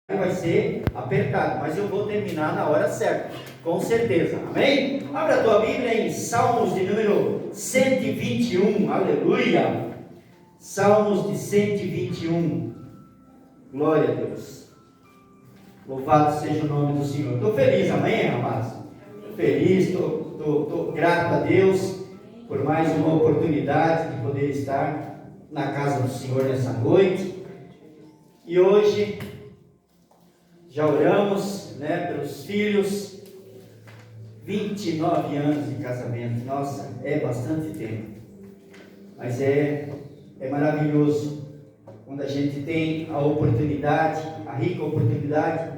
vai ser apertado, mas eu vou terminar na hora certa, com certeza, amém? Abra a tua Bíblia em Salmos de número 121, aleluia! Salmos de 121, glória a Deus, louvado seja o nome do Senhor. Estou feliz, amém, amados? Estou feliz, estou grato a Deus por mais uma oportunidade de poder estar na casa do Senhor nessa noite. E hoje já oramos, pelos filhos, 29 anos de casamento, nossa, é bastante tempo, mas é maravilhoso quando a gente tem a oportunidade, a rica oportunidade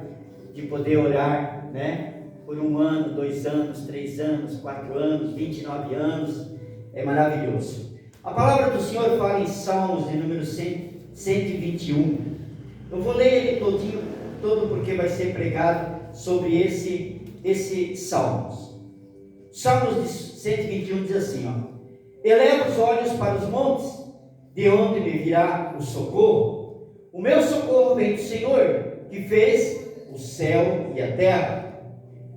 de poder orar, por 1 ano, 2 anos, 3 anos, 4 anos, 29 anos, é maravilhoso. A palavra do Senhor fala em Salmos de número 121, eu vou ler ele todo porque vai ser pregado sobre esse Salmos. Salmos de 121 diz assim, eleva os olhos para os montes, de onde me virá o socorro? O meu socorro vem do Senhor, que fez o céu e a terra.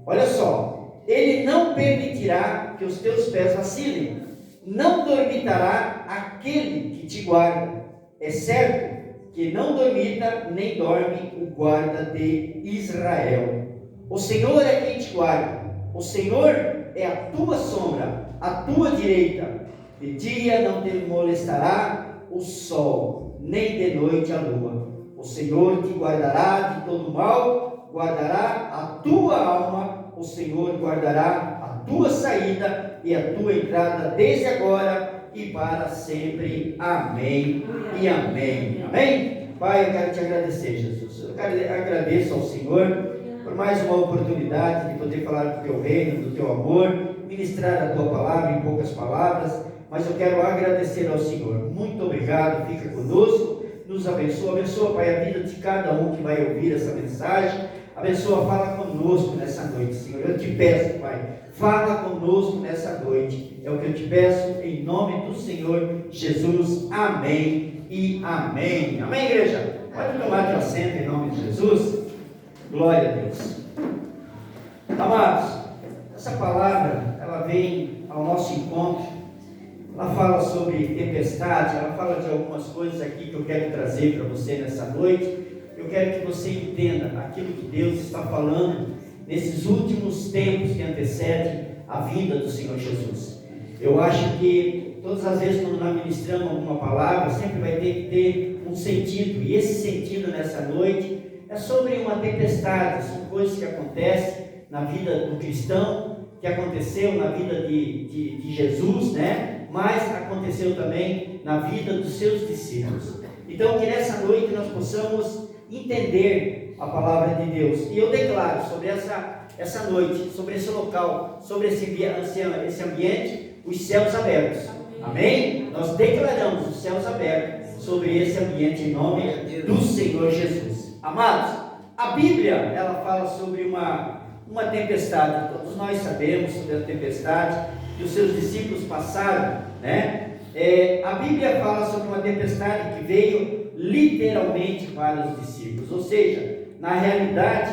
Olha só, Ele não permitirá que os teus pés vacilem, não dormitará aquele que te guarda. É certo que não dormita nem dorme o guarda de Israel. O Senhor é quem te guarda, o Senhor é a tua sombra, a tua direita. De dia não te molestará o sol, nem de noite a lua. O Senhor te guardará de todo mal, guardará a tua alma. O Senhor guardará a tua saída e a tua entrada desde agora e para sempre. Amém e amém. Amém? Pai, eu quero te agradecer, Jesus. Eu agradeço ao Senhor por mais uma oportunidade de poder falar do teu reino, do teu amor, ministrar a tua palavra em poucas palavras, mas eu quero agradecer ao Senhor. Muito obrigado, fica conosco, nos abençoa, Pai, a vida de cada um que vai ouvir essa mensagem. Abençoa, fala conosco nessa noite, Senhor. Eu te peço, Pai, fala conosco nessa noite. É o que eu te peço em nome do Senhor Jesus. Amém e amém. Amém, igreja? Pode tomar teu assento em nome de Jesus. Glória a Deus. Amados, essa palavra, ela vem ao nosso encontro. Ela fala sobre tempestade, ela fala de algumas coisas aqui que eu quero trazer para você nessa noite. Eu quero que você entenda aquilo que Deus está falando nesses últimos tempos que antecedem a vinda do Senhor Jesus. Eu acho que todas as vezes quando nós ministramos alguma palavra, sempre vai ter que ter um sentido. E esse sentido nessa noite é sobre uma tempestade, são coisas que acontecem na vida do cristão, que aconteceu na vida de Jesus, mas aconteceu também na vida dos seus discípulos. Então que nessa noite nós possamos entender a palavra de Deus. E eu declaro sobre essa noite, sobre esse local, sobre esse ambiente, os céus abertos. Amém? Nós declaramos os céus abertos sobre esse ambiente em nome do Senhor Jesus. Amados, a Bíblia, ela fala sobre uma tempestade. Todos nós sabemos sobre a tempestade que os seus discípulos passaram, a Bíblia fala sobre uma tempestade que veio literalmente para os discípulos, ou seja, na realidade,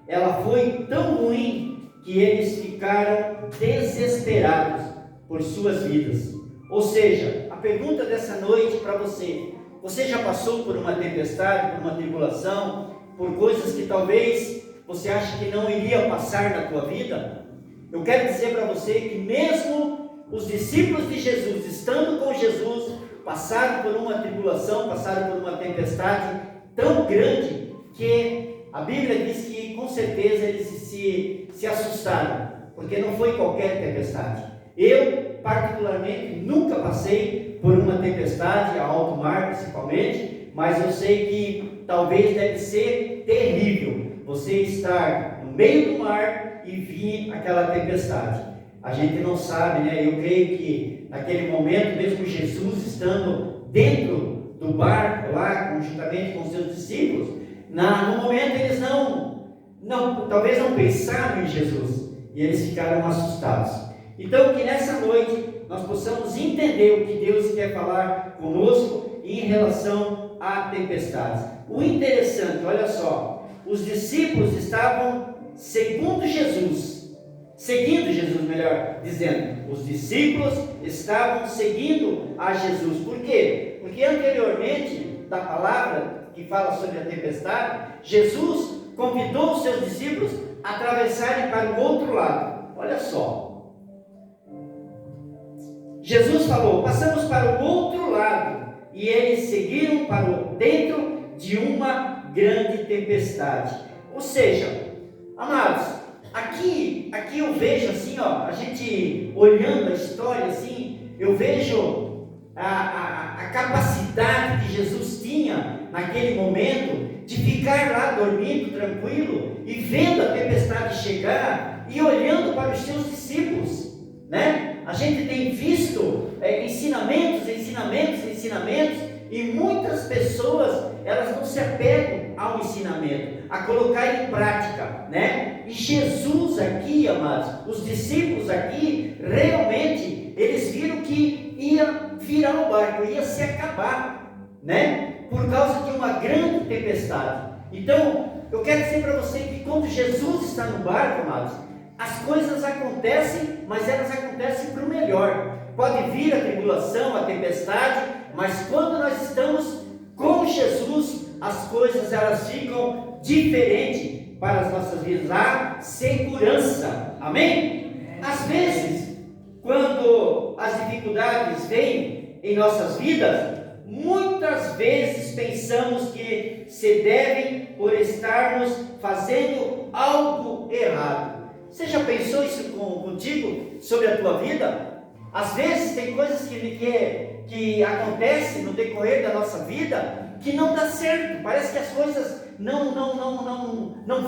ela foi tão ruim que eles ficaram desesperados por suas vidas. Ou seja, a pergunta dessa noite para você já passou por uma tempestade, por uma tribulação, por coisas que talvez você ache que não iria passar na tua vida? Eu quero dizer para você que mesmo os discípulos de Jesus, estando com Jesus, passaram por uma tribulação, passaram por uma tempestade tão grande que a Bíblia diz que com certeza eles se assustaram, porque não foi qualquer tempestade. Eu, particularmente, nunca passei por uma tempestade, a alto mar principalmente, mas eu sei que talvez deve ser terrível você estar no meio do mar e vir aquela tempestade. A gente não sabe, eu creio que naquele momento, mesmo Jesus estando dentro do barco lá, juntamente com seus discípulos, no momento eles talvez não pensaram em Jesus, e eles ficaram assustados. Então que nessa noite nós possamos entender o que Deus quer falar conosco em relação à tempestade. O interessante, olha só, os discípulos estavam seguindo Jesus, melhor dizendo, os discípulos estavam seguindo a Jesus. Por quê? Porque anteriormente, da palavra que fala sobre a tempestade, Jesus convidou os seus discípulos a atravessarem para o outro lado. Olha só, Jesus falou: passamos para o outro lado, e eles seguiram para dentro de uma grande tempestade. Ou seja, amados, aqui eu vejo assim, ó, a gente olhando a história assim, eu vejo a capacidade que Jesus tinha naquele momento de ficar lá dormindo tranquilo e vendo a tempestade chegar e olhando para os seus discípulos, né? A gente tem visto ensinamentos, e muitas pessoas, elas não se apegam ao ensinamento, a colocar em prática, né? E Jesus aqui, amados, os discípulos aqui, realmente, eles viram que ia virar o barco, ia se acabar, né? Por causa de uma grande tempestade. Então, eu quero dizer para você que quando Jesus está no barco, amados, as coisas acontecem, mas elas acontecem para o melhor. Pode vir a tribulação, a tempestade, mas quando nós estamos com Jesus, as coisas elas ficam diferentes para as nossas vidas. Há segurança, amém? Às vezes, quando as dificuldades vêm em nossas vidas, muitas vezes pensamos que se devem por estarmos fazendo algo errado. Você já pensou isso contigo, sobre a tua vida? Às vezes tem coisas que acontecem no decorrer da nossa vida que não dá certo, parece que as coisas não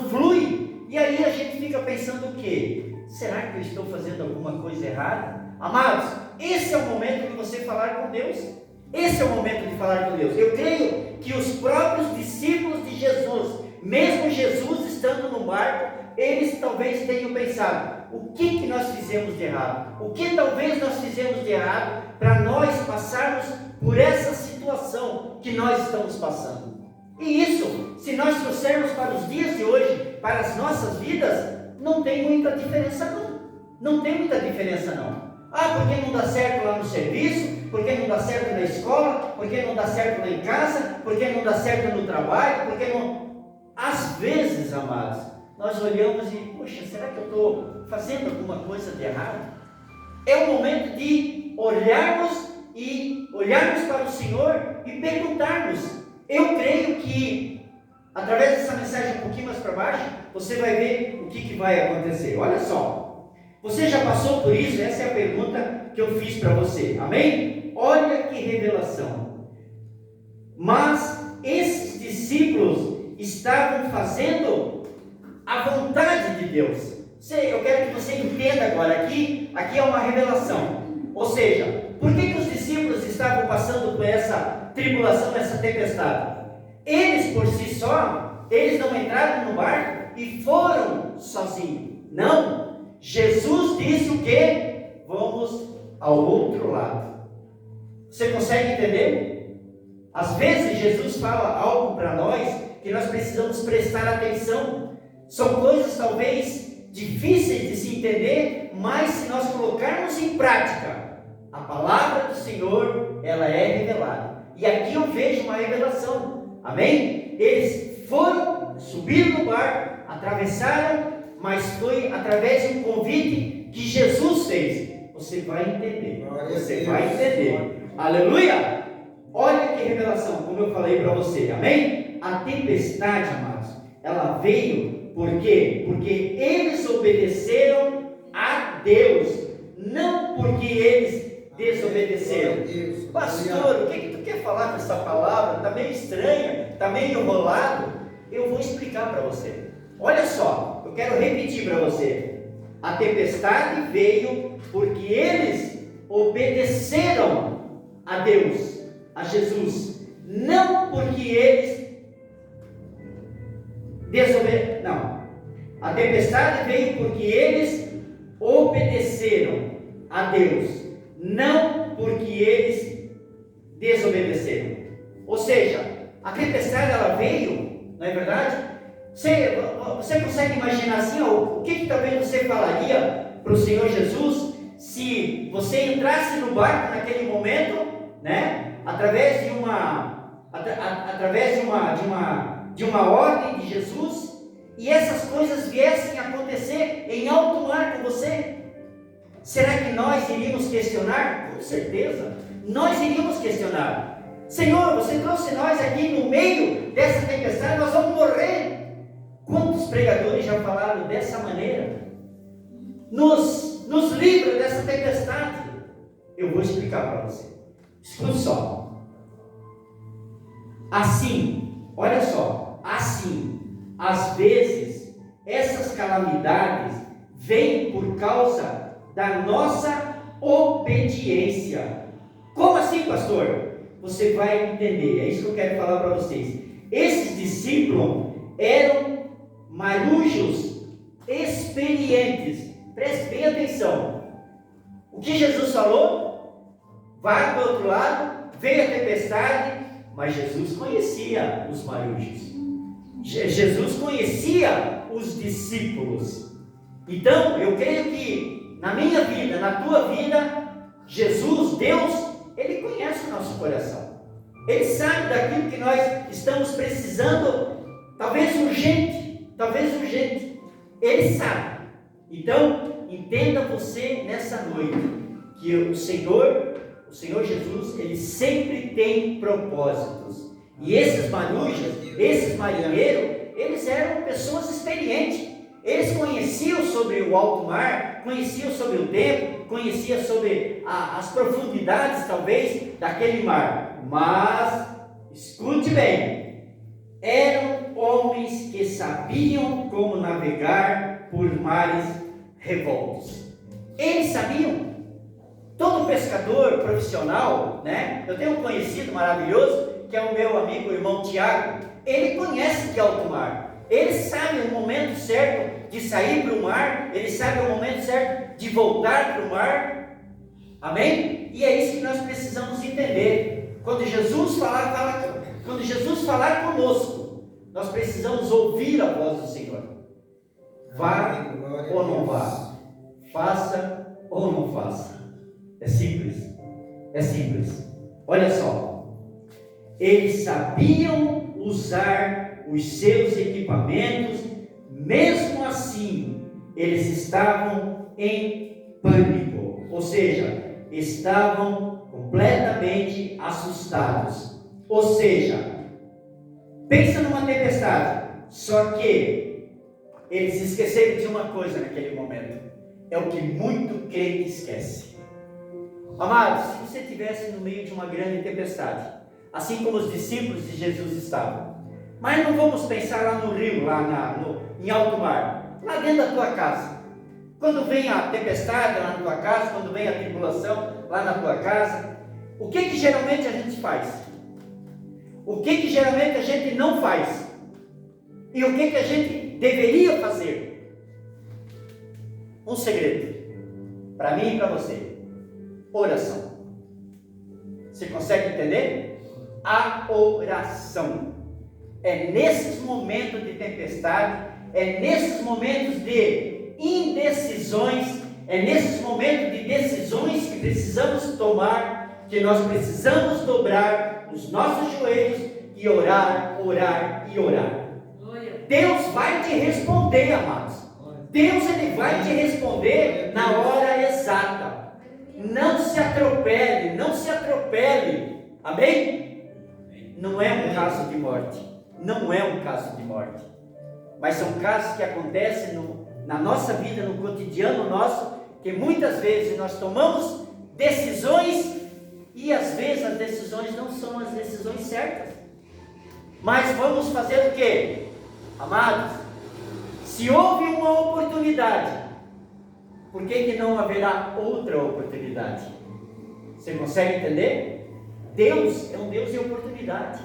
fluem, e aí a gente fica pensando o quê? Será que eu estou fazendo alguma coisa errada? Amados, esse é o momento de você falar com Deus. Esse é o momento de falar com Deus. Eu creio que os próprios discípulos de Jesus, mesmo Jesus estando no barco, eles talvez tenham pensado: o que nós fizemos de errado? O que talvez nós fizemos de errado para nós passarmos por essa situação que nós estamos passando? E isso, se nós trouxermos para os dias de hoje, para as nossas vidas, não tem muita diferença não. Não tem muita diferença não. Ah, porque não dá certo lá no serviço? Porque não dá certo na escola? Porque não dá certo lá em casa? Porque não dá certo no trabalho? Porque não... Às vezes, amados, nós olhamos e, poxa, será que eu estou fazendo alguma coisa de errado? É o momento de olharmos para o Senhor e perguntarmos. Eu creio que, através dessa mensagem um pouquinho mais para baixo, você vai ver o que vai acontecer. Olha só, você já passou por isso? Essa é a pergunta que eu fiz para você, amém? Olha que revelação. Mas esses discípulos estavam fazendo a vontade de Deus. Eu quero que você entenda agora, aqui é uma revelação. Ou seja, por que os discípulos estavam passando por essa tribulação, essa tempestade? Eles por si só, eles não entraram no barco e foram sozinhos. Não, Jesus disse o quê? Vamos ao outro lado. Você consegue entender? Às vezes Jesus fala algo para nós que nós precisamos prestar atenção. São coisas talvez difíceis de se entender, mas se nós colocarmos em prática, a palavra do Senhor, ela é revelada. E aqui eu vejo uma revelação, amém? Eles foram, subiram no barco, atravessaram, mas foi através de um convite que Jesus fez. Você vai entender, você vai entender. Aleluia! Olha que revelação, como eu falei para você, amém? A tempestade, amados, ela veio por quê? Porque eles obedeceram a Deus, não porque eles desobedeceram. Pastor, o que tu quer falar com essa palavra? Está meio estranha, está meio enrolado. Eu vou explicar para você. Olha só, eu quero repetir para você. A tempestade veio porque eles obedeceram a Deus, a Jesus, não porque eles desobedeceram. Não, a tempestade veio porque eles obedeceram a Deus, não porque eles desobedeceram. Ou seja, a tempestade ela veio, não é verdade? Você consegue imaginar assim, ó, o que talvez você falaria para o Senhor Jesus se você entrasse no barco naquele momento, né? Através de uma ordem de Jesus, e essas coisas viessem a acontecer em alto mar com você? Será que nós iríamos questionar? Com certeza, nós iríamos questionar. Senhor, você trouxe nós aqui no meio dessa tempestade, nós vamos morrer. Quantos pregadores já falaram dessa maneira? Nos livra dessa tempestade. Eu vou explicar para você. Escute só. Assim, olha só, assim, às vezes, essas calamidades vêm por causa da nossa obediência. Como assim, pastor? Você vai entender, é isso que eu quero falar para vocês. Esses discípulos eram marujos experientes. Preste bem atenção. O que Jesus falou? Vai para o outro lado, veio a tempestade, mas Jesus conhecia os marujos. Jesus conhecia os discípulos. Então, eu creio que na minha vida, na tua vida, Jesus, Deus, Ele conhece o nosso coração. Ele sabe daquilo que nós estamos precisando, talvez urgente. Ele sabe. Então, entenda você nessa noite que o Senhor Jesus, Ele sempre tem propósitos. E esses marujos, esses marinheiros, eles eram pessoas experientes. Eles conheciam sobre o alto mar, conheciam sobre o tempo, conheciam sobre as profundidades, talvez, daquele mar. Mas, escute bem, eram homens que sabiam como navegar por mares revoltos. Eles sabiam. Todo pescador profissional, né? Eu tenho um conhecido maravilhoso, que é o meu amigo, o irmão Tiago. Ele conhece de alto mar. Ele sabe o momento certo de sair para o mar. Ele sabe o momento certo de voltar para o mar. Amém? E é isso que nós precisamos entender. Quando Jesus falar conosco, nós precisamos ouvir a voz do Senhor. Vá ou não vá, faça ou não faça. É simples. Olha só, eles sabiam usar os seus equipamentos, mesmo assim, eles estavam em pânico, ou seja, estavam completamente assustados. Ou seja, pensa numa tempestade, só que eles esqueceram de uma coisa naquele momento, é o que muito crente esquece. Amados, se você estivesse no meio de uma grande tempestade, assim como os discípulos de Jesus estavam, mas não vamos pensar lá no rio, em alto mar, lá dentro da tua casa. Quando vem a tempestade lá na tua casa, quando vem a tribulação lá na tua casa, o que geralmente a gente faz? O que geralmente a gente não faz? E o que a gente deveria fazer? Um segredo, para mim e para você. Oração. Você consegue entender? A oração. É nesses momentos de tempestade, é nesses momentos de indecisões, é nesses momentos de decisões que precisamos tomar, que nós precisamos dobrar os nossos joelhos e orar. Deus vai te responder, amados. Deus, Ele vai te responder na hora exata. Não se atropele. Amém? Não é um caso de morte. Mas são casos que acontecem na nossa vida, no cotidiano nosso, que muitas vezes nós tomamos decisões e às vezes as decisões não são as decisões certas. Mas vamos fazer o quê? Amados, se houve uma oportunidade, por que não haverá outra oportunidade? Você consegue entender? Deus é um Deus de oportunidade.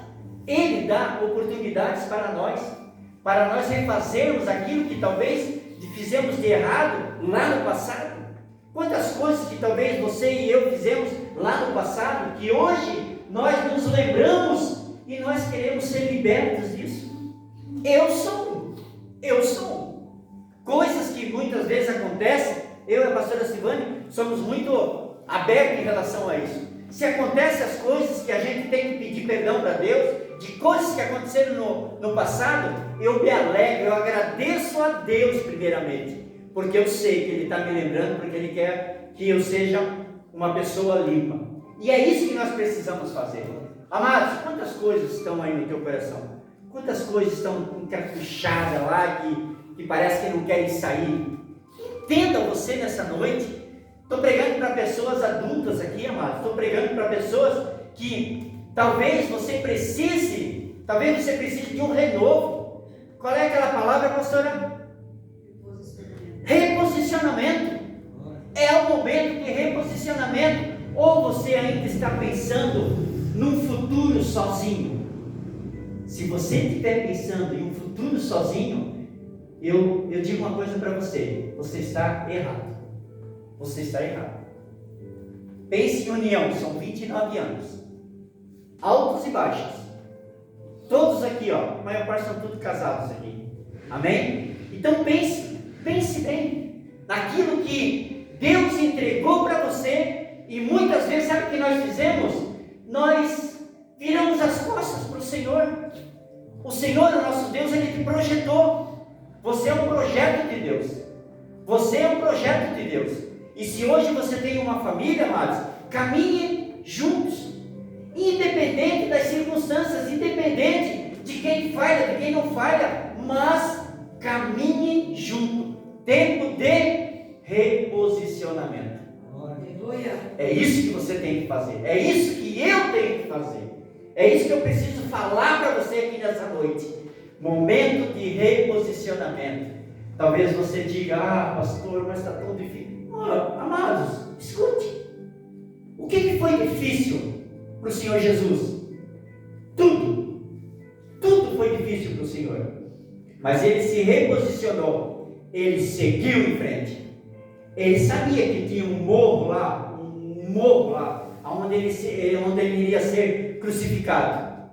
Ele dá oportunidades para nós refazermos aquilo que talvez fizemos de errado lá no passado. Quantas coisas que talvez você e eu fizemos lá no passado, que hoje nós nos lembramos e nós queremos ser libertos disso. Eu sou eu sou. Coisas que muitas vezes acontecem, eu e a pastora Silvane somos muito abertos em relação a isso. Se acontecem as coisas que a gente tem que pedir perdão para Deus, de coisas que aconteceram no passado, eu me alegro, eu agradeço a Deus primeiramente, porque eu sei que Ele está me lembrando, porque Ele quer que eu seja uma pessoa limpa. E é isso que nós precisamos fazer. Amados, quantas coisas estão aí no teu coração? Quantas coisas estão encapuchadas lá, que parece que não querem sair? Entenda você nessa noite. Estou pregando para pessoas adultas aqui, amados. Estou pregando para pessoas que talvez você precise de um renovo. Qual é aquela palavra, pastora? Reposicionamento. É o momento de reposicionamento. Ou você ainda está pensando num futuro sozinho? Se você estiver pensando em um futuro sozinho, eu digo uma coisa para você: você está errado. Você está errado. Pense em união, são 29 anos, altos e baixos, todos aqui, ó, a maior parte são todos casados aqui, amém? Então pense bem naquilo que Deus entregou para você. E muitas vezes, sabe o que nós fizemos? Nós viramos as costas para o Senhor. O Senhor, o nosso Deus, Ele te projetou. Você é um projeto de Deus. Você é um projeto de Deus. E se hoje você tem uma família, amados, caminhem juntos, independente das circunstâncias, independente de quem falha, de quem não falha, mas caminhem junto. Tempo de reposicionamento. É isso que você tem que fazer. É isso que eu tenho que fazer. É isso que eu preciso falar para você aqui nessa noite. Momento de reposicionamento. Talvez você diga: pastor, mas está tão difícil. Amados, escute. O que foi difícil para o Senhor Jesus? Tudo foi difícil para o Senhor. Mas Ele se reposicionou. Ele seguiu em frente. Ele sabia que tinha um morro lá, onde ele iria ser crucificado.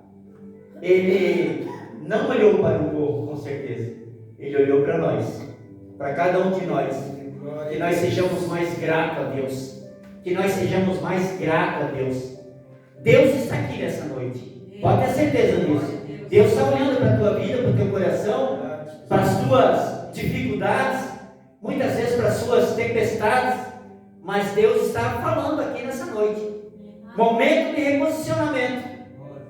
Ele não olhou para o morro, com certeza. Ele olhou para nós, para cada um de nós. Que nós sejamos mais gratos a Deus. Que nós sejamos mais gratos a Deus. Deus está aqui nessa noite. Pode ter certeza disso. Deus está olhando para a tua vida, para o teu coração, para as tuas dificuldades, muitas vezes para as suas tempestades, mas Deus está falando aqui nessa noite. Momento de reposicionamento.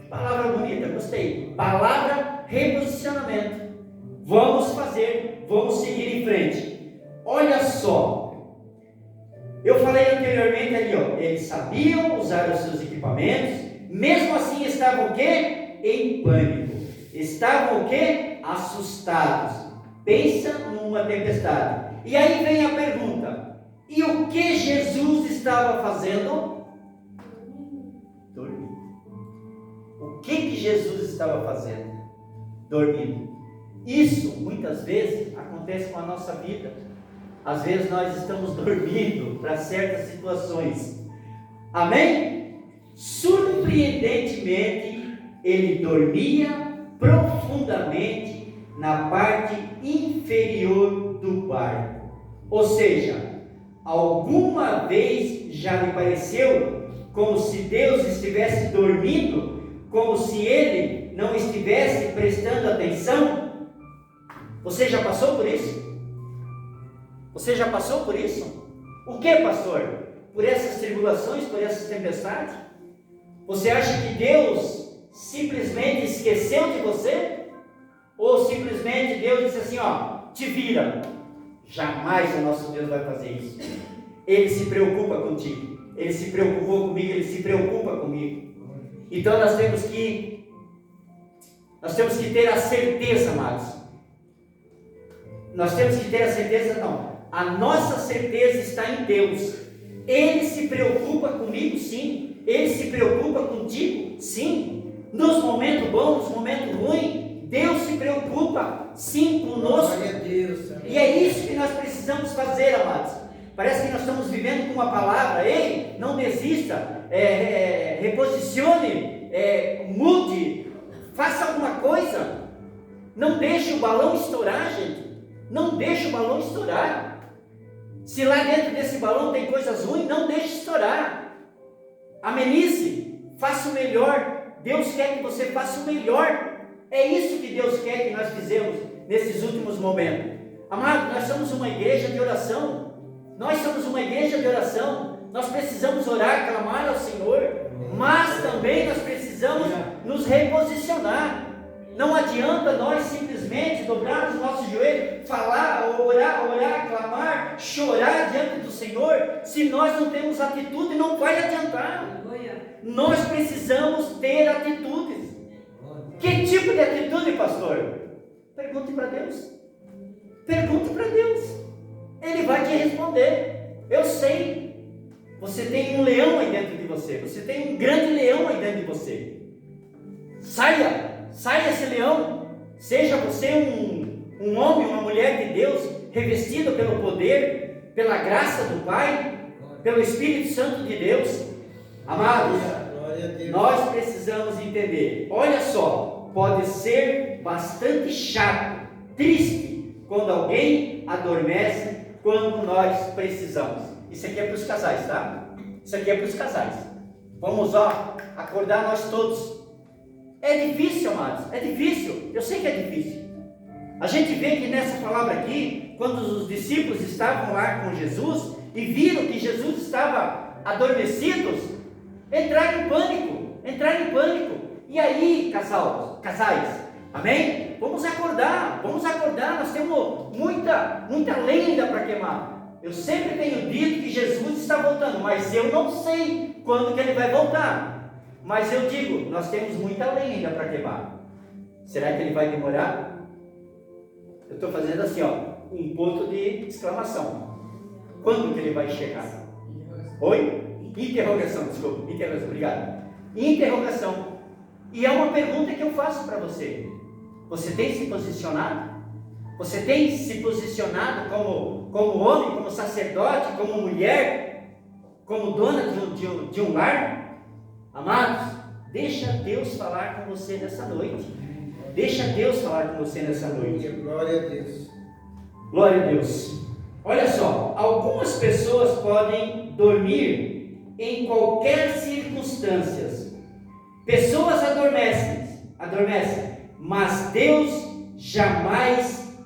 Que palavra bonita, gostei. Palavra reposicionamento. Vamos fazer, vamos seguir em frente. Olha só, eu falei anteriormente ali, ó, eles sabiam usar os seus equipamentos, mesmo assim estavam o quê? Em pânico. Estavam o quê? Assustados. Pensa numa tempestade. E aí vem a pergunta: e o que Jesus estava fazendo? Dormindo. O que Jesus estava fazendo? Dormindo. Isso muitas vezes acontece com a nossa vida. Às vezes nós estamos dormindo para certas situações. Amém? Surpreendentemente, ele dormia profundamente na parte inferior do barco. Ou seja, alguma vez já lhe pareceu como se Deus estivesse dormindo, como se Ele não estivesse prestando atenção? Você já passou por isso? Você já passou por isso? O que, pastor? Por essas tribulações, por essas tempestades? Você acha que Deus simplesmente esqueceu de você? Ou simplesmente Deus disse assim, ó, te vira? Jamais o nosso Deus vai fazer isso. Ele se preocupa contigo. Ele se preocupou comigo, Ele se preocupa comigo. Então nós temos que ter a certeza, amados. Nós temos que ter a certeza, não. A nossa certeza está em Deus. Ele se preocupa comigo, sim. Ele se preocupa contigo, sim. Nos momentos bons, nos momentos ruins, Deus se preocupa, sim, conosco. E é isso que nós precisamos fazer, amados. Parece que nós estamos vivendo com uma palavra: ei, não desista, reposicione, mude, faça alguma coisa. Não deixe o balão estourar, gente. Não deixe o balão estourar. Se lá dentro desse balão tem coisas ruins, não deixe estourar. Amenize, faça o melhor. Deus quer que você faça o melhor. É isso que Deus quer que nós fizemos nesses últimos momentos. Amado, nós somos uma igreja de oração. Nós somos uma igreja de oração. Nós precisamos orar, clamar ao Senhor, mas também nós precisamos nos reposicionar. Não adianta nós simplesmente dobrarmos o nosso joelho, falar, orar, clamar, chorar diante do Senhor, se nós não temos atitude, não vai adiantar. Nós precisamos ter atitudes. Que tipo de atitude, pastor? Pergunte para Deus. Pergunte para Deus. Ele vai te responder. Eu sei. Você tem um leão aí dentro de você. Você tem um grande leão aí dentro de você. Saia esse leão. Seja você um homem, uma mulher de Deus, revestido pelo poder, pela graça do Pai, pelo Espírito Santo de Deus. Amados, nós precisamos entender. Olha só, pode ser bastante chato, triste, quando alguém adormece quando nós precisamos. Isso aqui é para os casais, tá? Isso aqui é para os casais. Vamos, acordar nós todos. É difícil, amados, é difícil. Eu sei que é difícil. A gente vê que nessa palavra aqui, quando os discípulos estavam lá com Jesus e viram que Jesus estava adormecidos, entraram em pânico. E aí, casais, amém? Vamos acordar, nós temos muita lenha ainda para queimar. Eu sempre tenho dito que Jesus está voltando, mas eu não sei quando que ele vai voltar. Mas eu digo, nós temos muita lenha ainda para queimar. Será que ele vai demorar? Eu estou fazendo assim, um ponto de exclamação. Quando que ele vai chegar? Oi? Interrogação, obrigado. Interrogação. E é uma pergunta que eu faço para você. Você tem se posicionado? Você tem se posicionado como homem, como sacerdote, como mulher, como dona de um lar? Amados, deixa Deus falar com você nessa noite. Deixa Deus falar com você nessa noite. Glória a Deus. Glória a Deus. Olha só, algumas pessoas podem dormir em qualquer circunstância. Pessoas adormecem, mas Deus jamais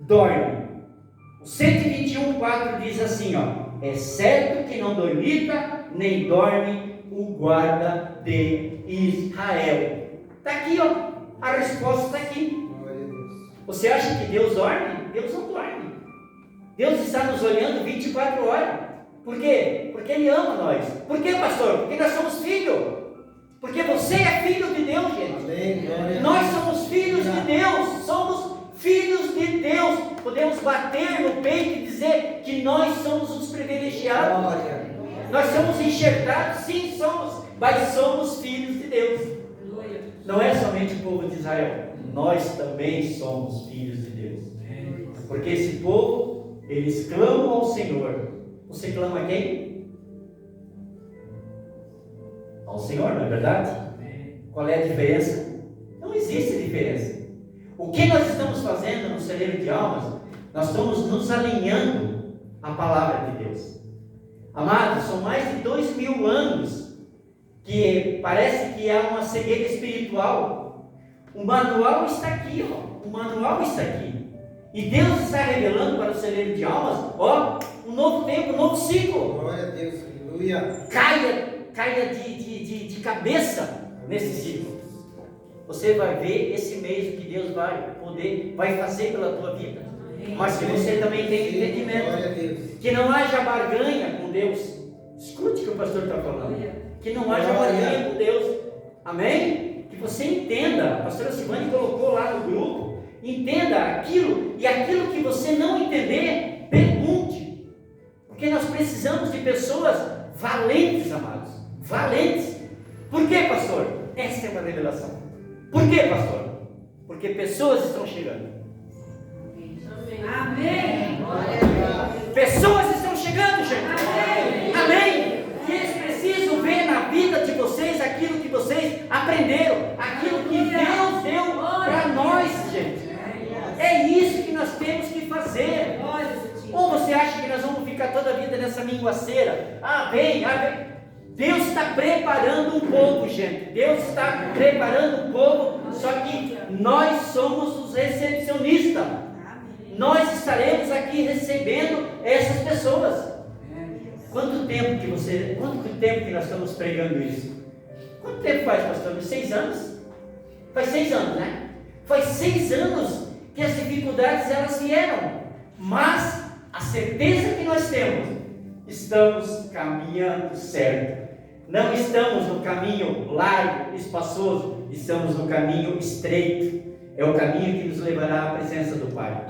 dorme. O 121:4 diz assim, é certo que não dormita, nem dorme o guarda de Israel. Está aqui, a resposta está aqui. Você acha que Deus dorme? Deus não dorme. Deus está nos olhando 24 horas. Por quê? Porque Ele ama nós. Por quê, pastor? Porque nós somos filhos. Porque você é filho de Deus, gente. Amém. Nós somos filhos de Deus. Somos filhos de Deus. Podemos bater no peito e dizer que nós somos os privilegiados. Glória. Nós somos enxertados, sim, mas somos filhos de Deus. Não é somente o povo de Israel, nós também somos filhos de Deus. Porque esse povo, eles clamam ao Senhor. Você clama a quem? Ao Senhor, não é verdade? Qual é a diferença? Não existe diferença. O que nós estamos fazendo no celeiro de almas? Nós estamos nos alinhando à palavra de Deus. Amados, são mais de 2000 anos que parece que há uma cegueira espiritual. O manual está aqui, o manual está aqui. E Deus está revelando para o celeiro de almas, um novo tempo, um novo ciclo. Glória a Deus, aleluia. Caia de cabeça nesse ciclo. Você vai ver esse mês que Deus vai fazer pela tua vida. Mas que você também tenha entendimento. Que não haja barganha com Deus. Escute o que o pastor está falando. Que não haja barganha com Deus. Amém? Que você entenda. A pastora Silvane colocou lá no grupo. Entenda aquilo. E aquilo que você não entender, pergunte. Porque nós precisamos de pessoas valentes, amados. Valentes. Por quê, pastor? Essa é uma revelação. Por quê, pastor? Porque pessoas estão chegando. Amém. Pessoas estão chegando, gente. Amém. E eles precisam ver na vida de vocês aquilo que vocês aprenderam, aquilo que Deus deu para nós, gente. É isso que nós temos que fazer. Ou você acha que nós vamos ficar toda a vida nessa minguaceira? Vem. Deus está preparando um povo, gente. Deus está preparando um povo, só que nós somos os recepcionistas. Nós estaremos aqui recebendo essas pessoas. Quanto tempo que nós estamos pregando isso? Quanto tempo faz, pastor? 6 anos? Faz 6 anos, né? Faz 6 anos que as dificuldades elas vieram, mas a certeza que nós temos, estamos caminhando certo. Não estamos no caminho largo, espaçoso, estamos no caminho estreito. É o caminho que nos levará à presença do Pai.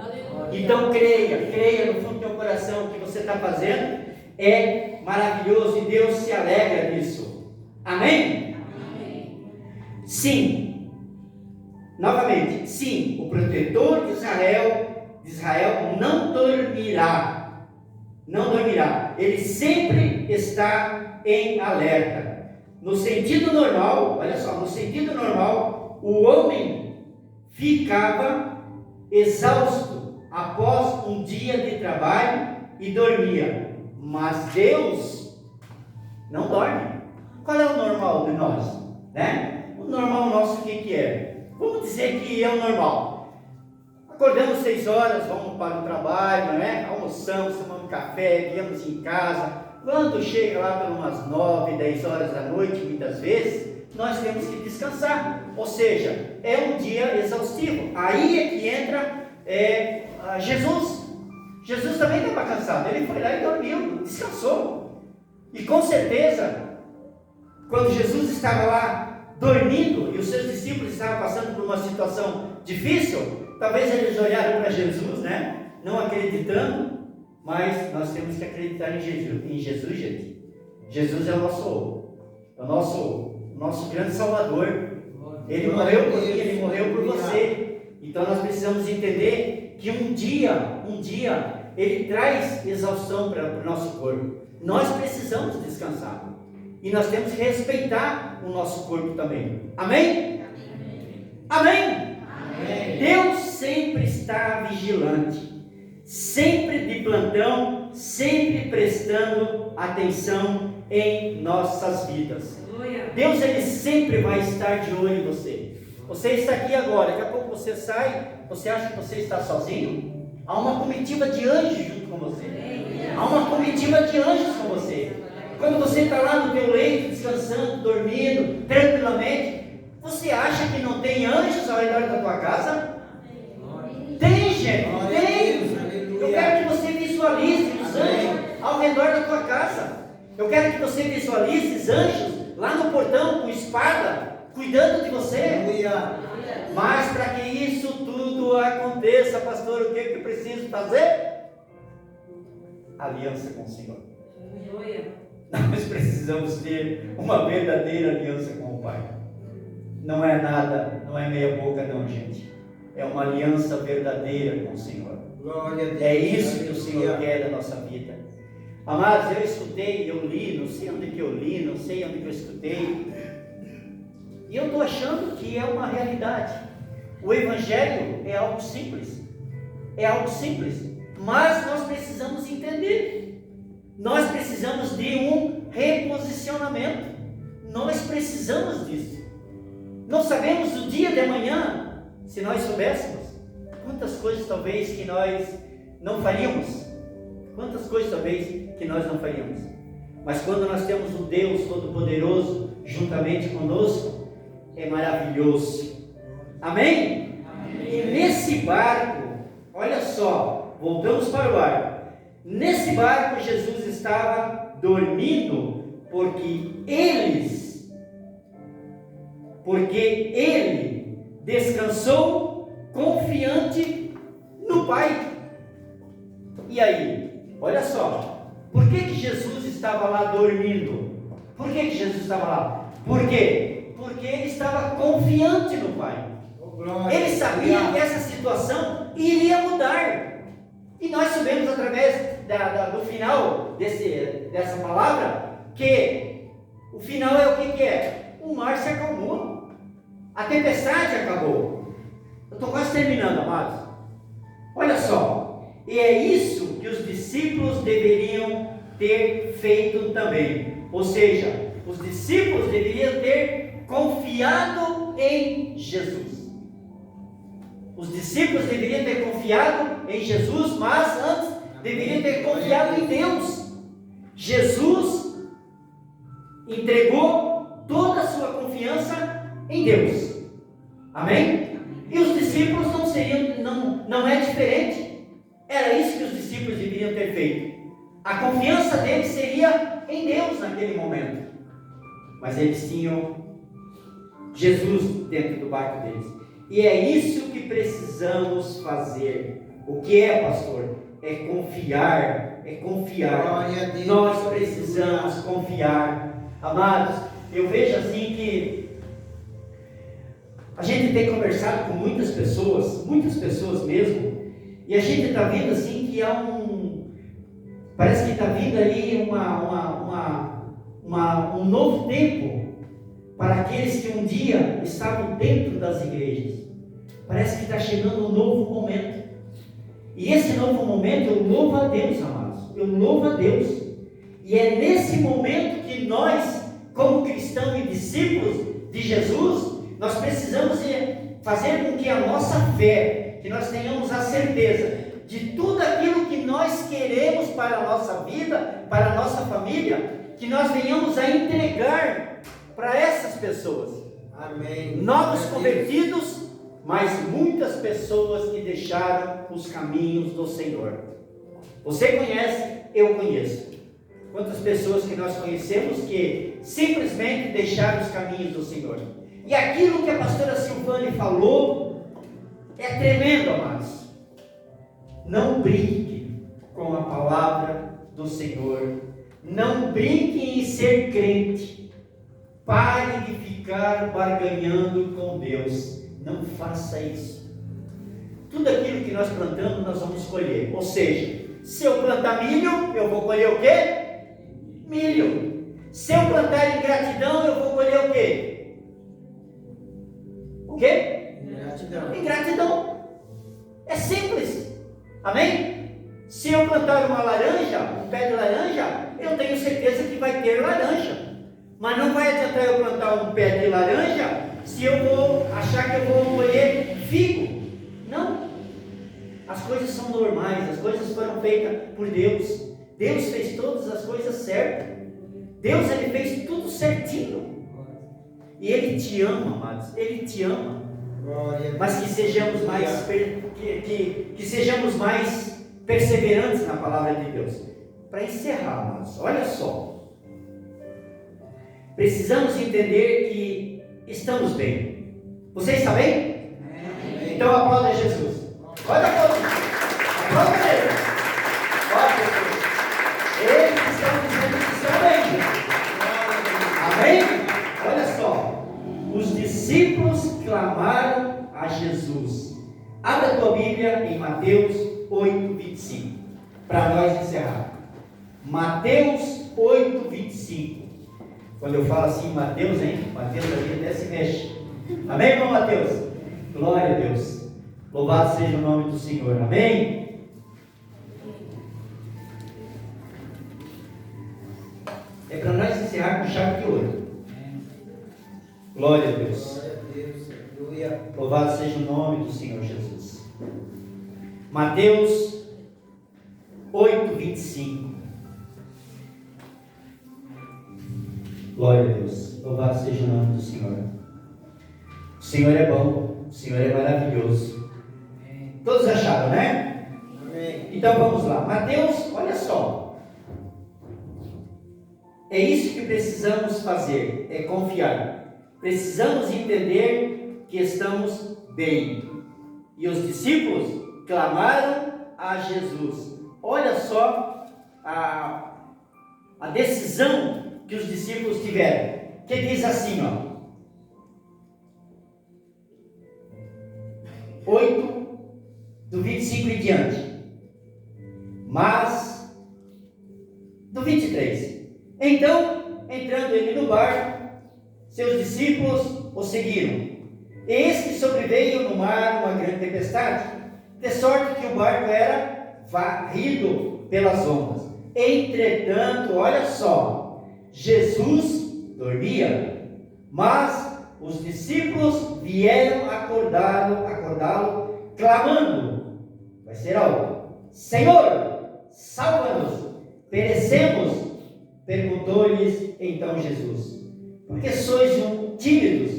Então creia no fundo do teu coração, o que você está fazendo é maravilhoso e Deus se alegra disso. Amém? Amém. Sim, novamente, sim, o protetor de Israel não dormirá, ele sempre está em alerta. No sentido normal, olha só, o homem ficava exausto após um dia de trabalho e dormia, mas Deus não dorme. Qual é o normal de nós? O normal nosso o que é? Vamos dizer que é o normal. Acordamos 6 horas, vamos para o trabalho, almoçamos, tomamos café, viemos em casa. Quando chega lá por umas 9, 10 horas da noite, muitas vezes, nós temos que descansar. Ou seja, é um dia exaustivo. Aí é que entra Jesus. Jesus também estava cansado. Ele foi lá e dormiu, descansou. E com certeza, quando Jesus estava lá dormindo e os seus discípulos estavam passando por uma situação difícil, talvez eles olharam para Jesus, não acreditando, mas nós temos que acreditar em Jesus, gente. Jesus é o nosso grande Salvador. Ele morreu por mim, Ele morreu por você. Então nós precisamos entender que um dia Ele traz exaustão para o nosso corpo. Nós precisamos descansar. E nós temos que respeitar o nosso corpo também. Amém? Amém? Amém. Deus sempre está vigilante, sempre de plantão, sempre prestando atenção em nossas vidas. Deus, Ele sempre vai estar de olho em você. Você está aqui agora, daqui a pouco você sai, você acha que você está sozinho? Há uma comitiva de anjos junto com você. Há uma comitiva de anjos com você. Quando você está lá no teu leito, descansando, dormindo, tranquilamente, você acha que não tem anjos ao redor da tua casa? Tem, gente, tem. Eu quero que você visualize os anjos ao redor da tua casa. Eu quero que você visualize os anjos lá no portão com espada, cuidando de você. Mas para que isso tudo aconteça, pastor, o que eu preciso fazer? Aliança com o Senhor. Nós precisamos ter uma verdadeira aliança com o Pai. Não é nada, não é meia boca não, gente. É uma aliança verdadeira com o Senhor. É isso que o Senhor quer da nossa vida. Amados, eu escutei, eu li, não sei onde que eu li, não sei onde que eu escutei. E eu estou achando que é uma realidade. O Evangelho é algo simples. É algo simples. Mas nós precisamos entender. Nós precisamos de um reposicionamento. Nós precisamos disso. Não sabemos o dia de amanhã. Se nós soubéssemos, quantas coisas talvez que nós não faríamos. Quantas coisas talvez que nós não faríamos. Mas quando nós temos o Deus Todo-Poderoso juntamente conosco, é maravilhoso. Amém? Amém? E nesse barco, olha só, voltamos para o barco. Nesse barco Jesus estava dormindo porque ele descansou confiante no Pai. E aí, olha só, por que Jesus estava lá dormindo? Por que Jesus estava lá? Por quê? Porque ele estava confiante no Pai. Ele sabia que essa situação iria mudar. E nós sabemos através do final dessa palavra que o final é o que é? O mar se acalmou. A tempestade acabou. Eu estou quase terminando, amados. Olha só. E é isso que os discípulos deveriam ter feito também. Ou seja, os discípulos deveriam ter confiado em Jesus. Os discípulos deveriam ter confiado em Jesus, mas antes deveriam ter confiado em Deus. Jesus entregou toda a sua confiança em Deus. Amém? E os discípulos não é diferente. Era isso que os discípulos deveriam ter feito. A confiança deles seria em Deus naquele momento. Mas eles tinham Jesus dentro do barco deles. E é isso que precisamos fazer. O que é, pastor? É confiar. É confiar. Glória a Deus. Nós precisamos confiar. Amados, eu vejo assim que a gente tem conversado com muitas pessoas mesmo, e a gente está vendo assim que parece que está vindo ali um novo tempo para aqueles que um dia estavam dentro das igrejas. Parece que está chegando um novo momento. E esse novo momento eu louvo a Deus, amados. Eu louvo a Deus. E é nesse momento que nós, como cristãos e discípulos de Jesus, nós precisamos fazer com que a nossa fé, que nós tenhamos a certeza de tudo aquilo que nós queremos para a nossa vida, para a nossa família, que nós venhamos a entregar para essas pessoas. Amém. Novos convertidos, mas muitas pessoas que deixaram os caminhos do Senhor. Você conhece, eu conheço. Quantas pessoas que nós conhecemos que simplesmente deixaram os caminhos do Senhor. E aquilo que a pastora Silvane falou é tremendo, amados. Não brinque com a palavra do Senhor. Não brinque em ser crente. Pare de ficar barganhando com Deus. Não faça isso. Tudo aquilo que nós plantamos, nós vamos colher. Ou seja, se eu plantar milho, eu vou colher o quê? Milho. Se eu plantar ingratidão, eu vou colher o quê? O quê? Ingratidão. Ingratidão. É simples. Amém? Se eu plantar uma laranja, um pé de laranja, eu tenho certeza que vai ter laranja. Mas não vai adiantar eu plantar um pé de laranja se eu vou achar que eu vou colher figo. Não. As coisas são normais, as coisas foram feitas por Deus. Deus fez todas as coisas certas. Deus, Ele fez tudo certinho. E Ele te ama, amados. Ele te ama. Mas que sejamos mais que sejamos mais perseverantes na palavra de Deus. Para encerrar, amados, olha só. Precisamos entender que estamos bem. Você está bem? Amém. Então aplauda Jesus. Olha a aplauda. Aplauda ele. Olha Jesus. Eles estão dizendo que estão bem. Amém? Olha só. Os discípulos clamaram a Jesus. Abra a tua Bíblia em Mateus 8, 25. Para nós encerrar. Mateus 8, 25. Quando eu falo assim, Mateus, hein? Mateus ali até se mexe. Amém, irmão Mateus? Glória a Deus. Louvado seja o nome do Senhor. Amém? É para nós encerrar com chave de ouro. Glória a Deus. Glória a Deus. Aleluia. Louvado seja o nome do Senhor Jesus. Mateus 8, 25. Glória a Deus. Louvado seja o nome do Senhor. O Senhor é bom. O Senhor é maravilhoso. Todos acharam, né? Amém. Então vamos lá. Mateus, olha só. É isso que precisamos fazer. É confiar. Precisamos entender que estamos bem. E os discípulos clamaram a Jesus. Olha só a decisão que os discípulos tiveram, que diz assim, ó, 8, do 25 em diante, mas, do 23, então, entrando ele no barco, seus discípulos o seguiram, eis que sobreveio no mar uma grande tempestade, de sorte que o barco era varrido pelas ondas. Entretanto, olha só, Jesus dormia, mas os discípulos vieram acordá-lo, clamando, vai ser algo: Senhor, salva-nos, perecemos. Perguntou-lhes então Jesus: por que sois tímidos,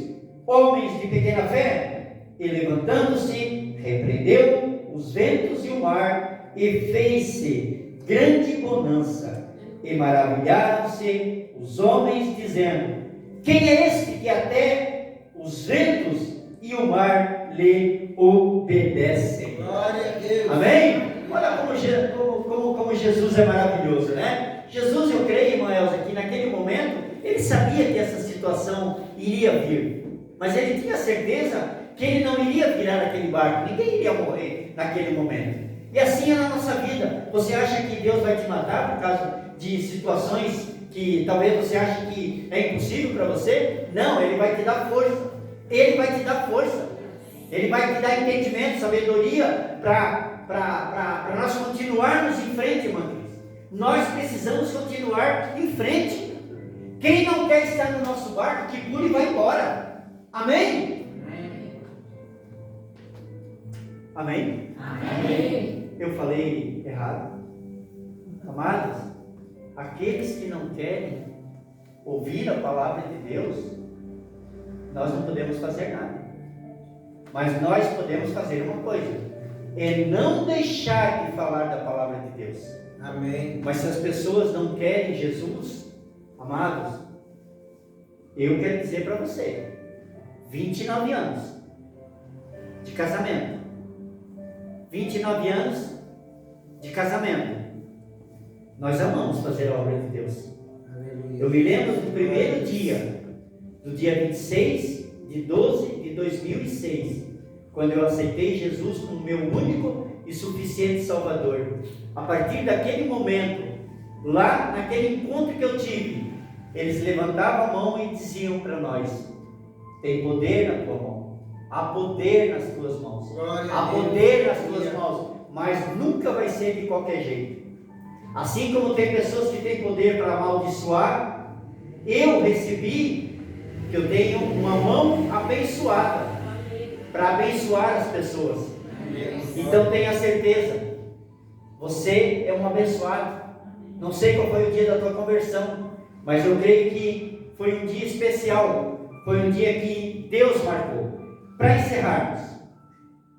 homens de pequena fé? E levantando-se, repreendeu os ventos e o mar, e fez-se grande bonança. E maravilharam-se os homens, dizendo: quem é este que até os ventos e o mar lhe obedecem? Glória a Deus. Amém? Olha como Jesus é maravilhoso, né? Jesus, eu creio, irmão Elza, que naquele momento ele sabia que essa situação iria vir, mas ele tinha certeza que ele não iria virar aquele barco, ninguém iria morrer naquele momento. E assim é na nossa vida. Você acha que Deus vai te matar por causa de situações que talvez você ache que é impossível para você? Não, Ele vai te dar força. Ele vai te dar força. Ele vai te dar entendimento, sabedoria para nós continuarmos em frente, irmãos. Nós precisamos continuar em frente. Quem não quer estar no nosso barco, que pule e vai embora. Amém? Amém? Amém. Eu falei errado? Amados, aqueles que não querem ouvir a palavra de Deus, nós não podemos fazer nada. Mas nós podemos fazer uma coisa: é não deixar de falar da palavra de Deus. Amém. Mas se as pessoas não querem Jesus, amados, eu quero dizer para você, 29 anos de casamento, 29 anos de casamento, nós amamos fazer a obra de Deus. Aleluia. Eu me lembro do primeiro dia, do dia 26 de 12 de 2006, quando eu aceitei Jesus como meu único e suficiente Salvador. A partir daquele momento, lá naquele encontro que eu tive, eles levantavam a mão e diziam para nós: tem poder na tua mão, há poder nas tuas mãos, há poder nas tuas mãos, mas nunca vai ser de qualquer jeito. Assim como tem pessoas que têm poder para amaldiçoar, eu recebi que eu tenho uma mão abençoada para abençoar as pessoas. Então tenha certeza, você é um abençoado. Não sei qual foi o dia da tua conversão, mas eu creio que foi um dia especial, foi um dia que Deus marcou. Para encerrarmos,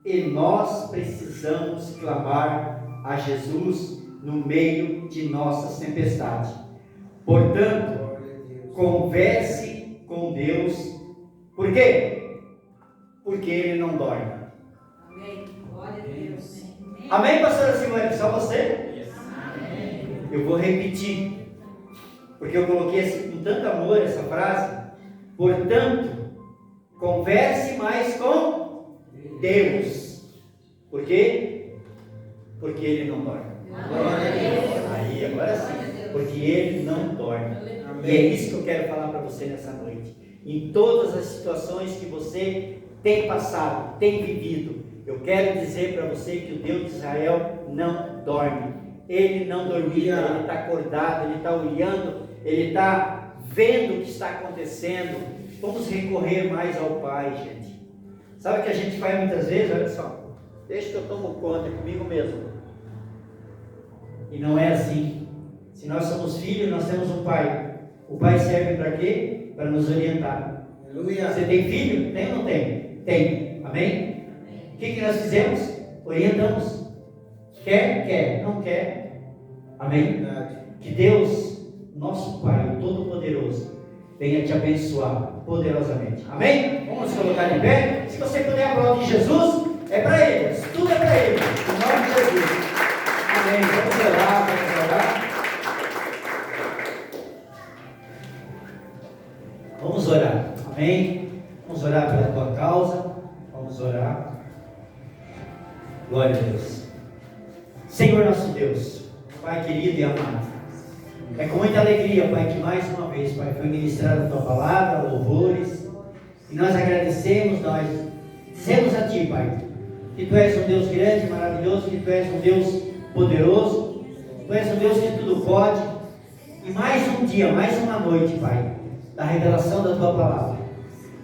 e nós precisamos clamar a Jesus no meio de nossas tempestades. Portanto, converse com Deus. Por quê? Porque Ele não dorme. Amém. Glória a Deus. Amém, pastora Simone? Só você? Amém. Eu vou repetir, porque eu coloquei assim, com tanto amor essa frase. Portanto, converse mais com Deus. Por quê? Porque Ele não dorme. Glória a Deus. Aí, agora sim. Porque Ele não dorme. E é isso que eu quero falar para você nessa noite. Em todas as situações que você tem passado, tem vivido, eu quero dizer para você que o Deus de Israel não dorme. Ele não dormia, Ele está acordado, Ele está olhando, Ele está vendo o que está acontecendo. Vamos recorrer mais ao Pai, gente. Sabe o que a gente faz muitas vezes? Olha só, deixa que eu tomo conta comigo mesmo. E não é assim. Se nós somos filhos, nós temos um Pai. O Pai serve para quê? Para nos orientar. Aleluia. Você tem filho? Tem ou não tem? Tem. Amém? O que nós fizemos? Orientamos. Quer? Quer. Não quer? Amém? Verdade. Que Deus, nosso Pai, o Todo-Poderoso, venha te abençoar poderosamente. Amém? Vamos nos colocar de pé. Se você puder aplaudir Jesus, é para Ele. Isso tudo é para Ele. Em nome de Jesus. Amém. Vamos orar, vamos orar. Vamos orar. Amém? Vamos orar pela tua causa. Vamos orar. Glória a Deus. Senhor nosso Deus, Pai querido e amado, é com muita alegria, Pai, que mais uma vez, Pai, foi ministrada a tua palavra, louvores, e nós agradecemos, nós dizemos a Ti, Pai, que Tu és um Deus grande, maravilhoso, que Tu és um Deus poderoso. Tu és o Deus que tudo pode. E mais um dia, mais uma noite, Pai, da revelação da Tua palavra.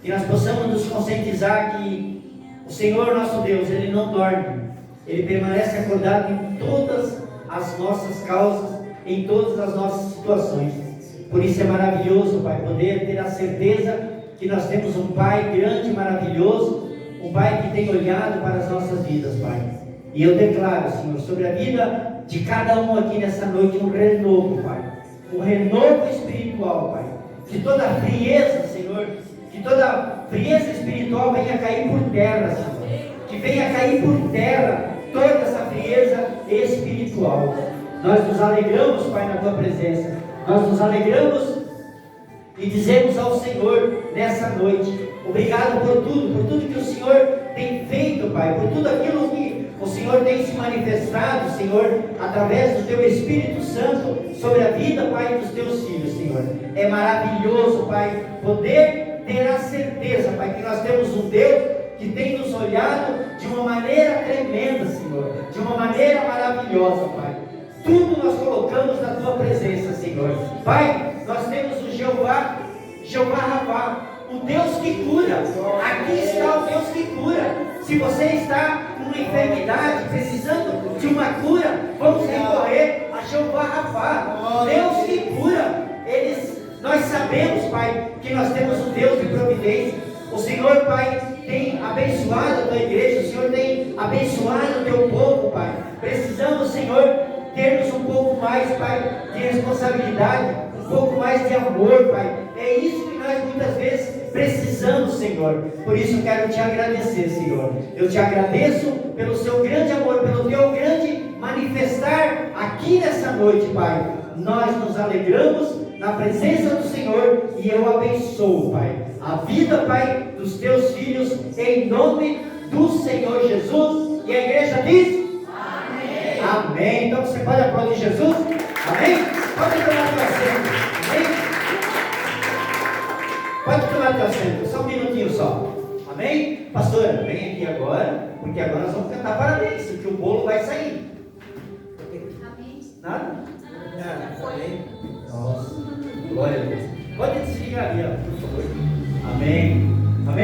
Que nós possamos nos conscientizar que o Senhor nosso Deus, Ele não dorme. Ele permanece acordado em todas as nossas causas, em todas as nossas situações. Por isso é maravilhoso, Pai, poder ter a certeza que nós temos um Pai grande e maravilhoso, um Pai que tem olhado para as nossas vidas, Pai. E eu declaro, Senhor, sobre a vida de cada um aqui nessa noite, um renovo, Pai. Um renovo espiritual, Pai. Que toda frieza, Senhor, que toda frieza espiritual venha cair por terra, Senhor. Que venha cair por terra toda essa frieza espiritual. Nós nos alegramos, Pai, na Tua presença. Nós nos alegramos e dizemos ao Senhor nessa noite, obrigado por tudo que o Senhor tem feito, Pai, por tudo aquilo que o Senhor tem se manifestado, Senhor, através do Teu Espírito Santo, sobre a vida, Pai, dos Teus filhos, Senhor. É maravilhoso, Pai, poder ter a certeza, Pai, que nós temos um Deus que tem nos olhado de uma maneira tremenda, Senhor, de uma maneira maravilhosa, Pai. Tudo nós colocamos na Tua presença, Senhor. Pai, nós temos o Jeová Rafá, o Deus que cura. Aqui está o Deus que cura. Se você está com uma enfermidade, precisando de uma cura, vamos recorrer a Jeová Rafá, Deus que cura. Nós sabemos, Pai, que nós temos um Deus de providência. O Senhor, Pai, tem abençoado a Tua igreja, o Senhor tem abençoado o Teu povo, Pai. Precisamos, Senhor, termos um pouco mais, Pai, de responsabilidade, um pouco mais de amor, Pai. É isso que nós muitas vezes precisamos, Senhor. Por isso eu quero Te agradecer, Senhor. Eu Te agradeço pelo Seu grande amor, pelo Teu grande manifestar aqui nessa noite, Pai. Nós nos alegramos na presença do Senhor e eu abençoo, Pai, a vida, Pai, dos Teus filhos, em nome do Senhor Jesus. E a igreja diz: amém. Amém. Então você pode aplaudir Jesus? Amém? Pode tomar teu assento. Amém? Pode tomar teu assento, só um minutinho só. Amém? Pastora, vem aqui agora, porque agora nós vamos cantar parabéns, porque o bolo vai sair.